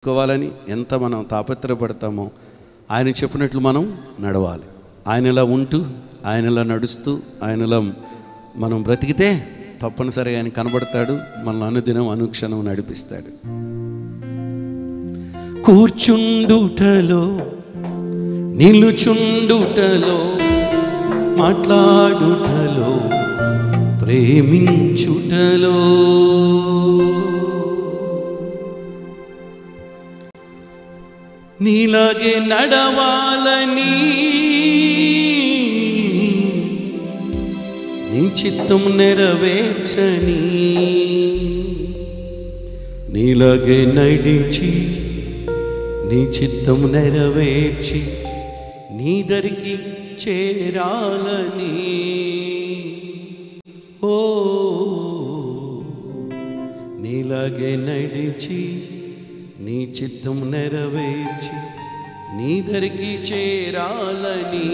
కోవాలని ఎంత మనం తాపత్రయపడతామో ఆయన చెప్పినట్లు మనం నడవాలి. ఆయనలా ఉంటూ ఆయనలా నడుస్తూ ఆయనలా మనం బ్రతికితే తప్పనిసరిగా ఆయన కనబడతాడు, మనల్ని అనుదినం అనుక్షణం నడిపిస్తాడు. కూర్చుండుటలో నిలుచుండుటలో మాట్లాడుటలో ప్రేమించుటలో నీలాగే నడవాలని నీ చిత్తం నెరవేర్చని నీలాగే నడిచి నీ చిత్తం నెరవేర్చి నీ దరికి చేరాలని ఓ నీలాగే నడిచి నీ చిత్తం నెరవేర్చి నీ దరికి చేరాలని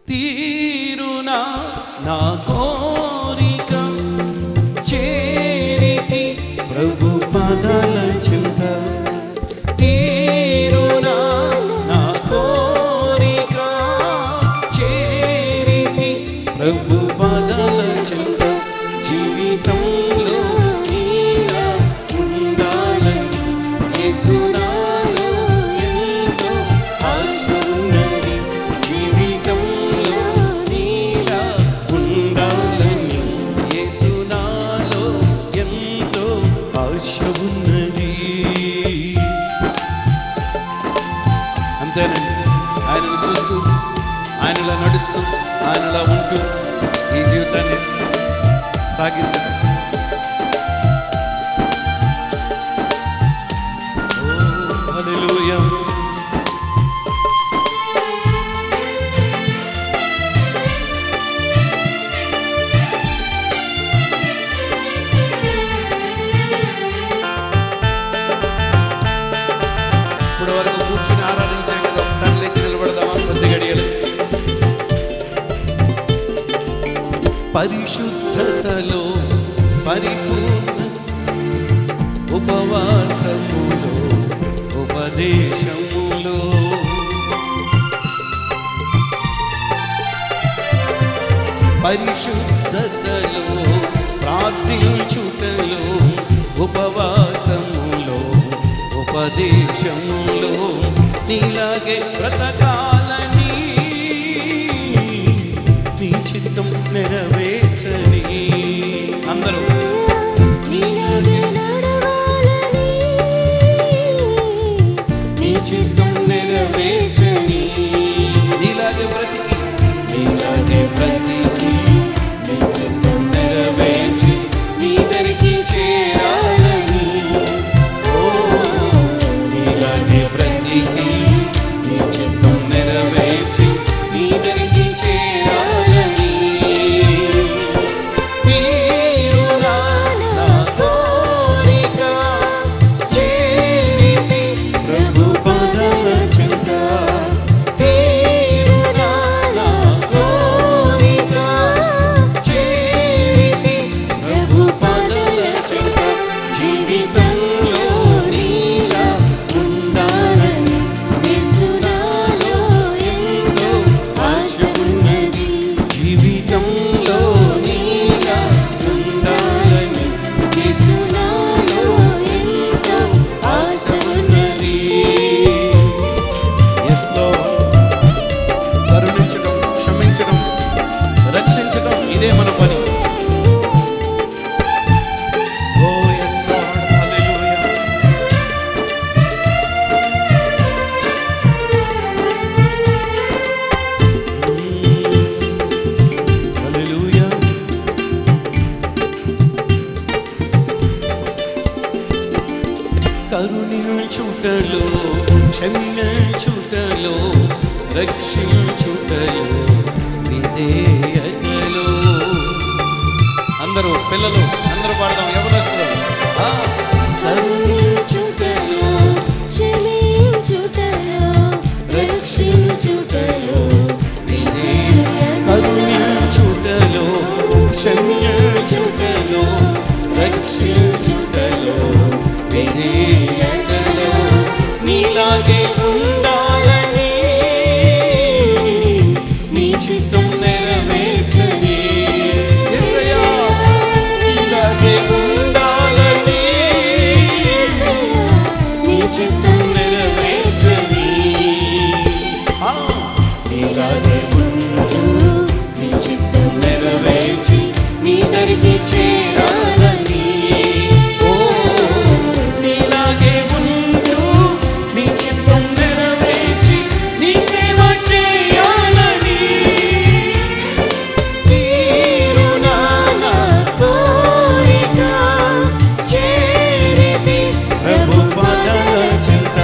తీరునా నా కోరిక చేరితి ప్రభు పదల చింత తీరునా నా కోరిక చేరితి ప్రభు పదల చింత జీవితంలో నీలా ఉండాలని యేసునాలో ఎంతో ఆశ ఉన్నది. జీవితంలో నీలా ఉండాలని యేసునాలో ఎంతో ఆశ ఉన్నది. అంతేనండి. ఆయనను చూస్తూ ఆయనలా నడుస్తూ ఆయనలా ఉంటూ ఈ జీవితాన్ని సాగించడం. హల్లెలూయా. ఇప్పుడు వరకు కూర్చుని ఆరాధించాం కదా, ఒకసారి లేచి నిలబడదామా కొద్ది గడియలు. పరిశుద్ధతలో పరిపూర్ణ ఉపవాసములో ఉపదేశములో పరిశుద్ధతలో ప్రార్థించుటలో ఉపవాసములో ఉపదేశములో నీలాగే బ్రతకాలని నీ చిత్తం నెరవేర్చని అందరూ నీలాగే నీ చిత్తం నెరవేర్చని నీలాగే బ్రతికి నీలాగే బ్రతికి నీ చిత్తం నెరవేర్చి నీ దరికి చేరాలని ఓ నీలాగే బ్రతికి నీ చిత్తం నెరవేర్చి నీ దరికి చేరాలని తీరునా నా కోరిక చేరితి ప్రభు పదల చింత తీరునా నా కోరిక చేరితి ప్రభు పదల చింత జీవితంలో నీలా ఉండాలని యేసునాలో ఎంతో ఆశ ఉన్నది. జీవితంలో నీలా ఉండాలని యేసునాలో ఎంతో ఆశ ఉన్నది. Yes, Lord. కరుణించడం, క్షమించడం, రక్షించడం ఇదే మన పని. Oh, yes, Lord. Hallelujah. Hallelujah. కరుణించుటలో క్షమించుటలో రక్షించుటలో విధేయతలో అందరూ పిల్లలు అందరూ పాడదాం. ఎవరొస్తారు? కరుణించుటలో క్షమించుటలో రక్షించుటలో విధేయతలో కరుణించుటలో క్షమించుటలో రక్షించుటలో ఎదలో నీలాగే ఉండాలని నీ చిత్తం నెరవేర్చని యేసయ్యా నీలాగే ఉండాలని నీ చిత్తం నెరవేర్చని నీలాగే ఉంటూ నీ చిత్తం నెరవేర్చి నీ దరికి చేరాలని ఓ నీలాగే ఉంటూ నీ చిత్తం నెరవేర్చి నీ సేవ చేయాలని తీరునా నా కోరిక చేరితి ప్రభు పాదాల చెంత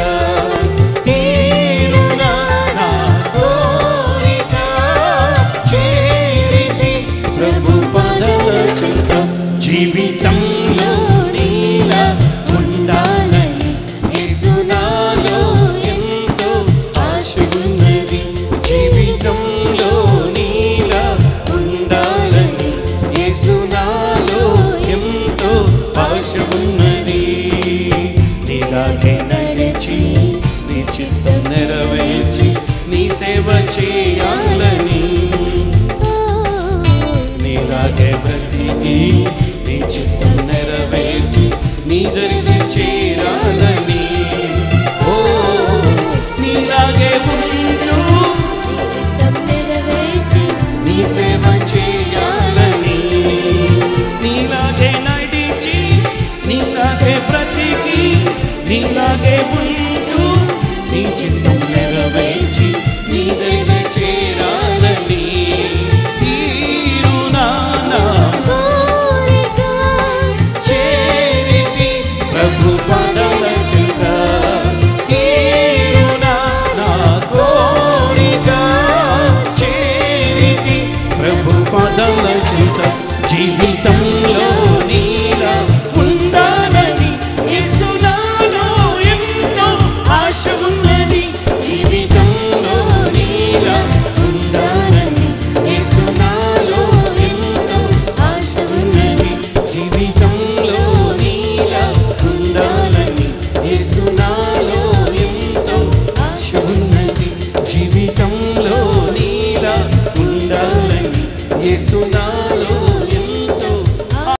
తీరునా నా కోరిక చేరితి ప్రభు పాదాల చెంత జీవితంలో నీలా ఉండాలని యేసు నాలో ఎంతో ఆశ ఉన్నది జీవితంలో నీలా ఉండాలని యేసు నాలో ఎంతో ఆశ ఉన్నది నీలాగే నడిచి నీ చిత్తం నెరవేర్చి నీ సేవ చేయాలని నీలాగే బ్రతికి నీ చిత్తం నెరవేర్చి నీ దరికి చేరాలని ఓ నీలాగే ఉంటూ నీ సేవ చేయాలని నీలాగే నడిచి నీలాగే బ్రతికి నీలాగే ఉంటూ నీ చిత్తం నెరవేర్చి నీ దరికి చేరాలని తీరునా నా చేరితి ప్రభు పాదాల చెంత తీరునా నా కోరిక చేరితి ప్రభు పాదాల చెంత జీవితంలో నీలా ఉండాలని యేసు నాలో ఎంతో ఆశ ఉన్నది జీవితంలో నీలా ఉండాలని యేసు నాలో ఎంతో ఆశ ఉన్నది జీవితంలో నీలా ఉండాలని యేసు నాలో ఎంతో ఆశ ఉన్నది జీవితంలో నీలా ఉండాలని యేసు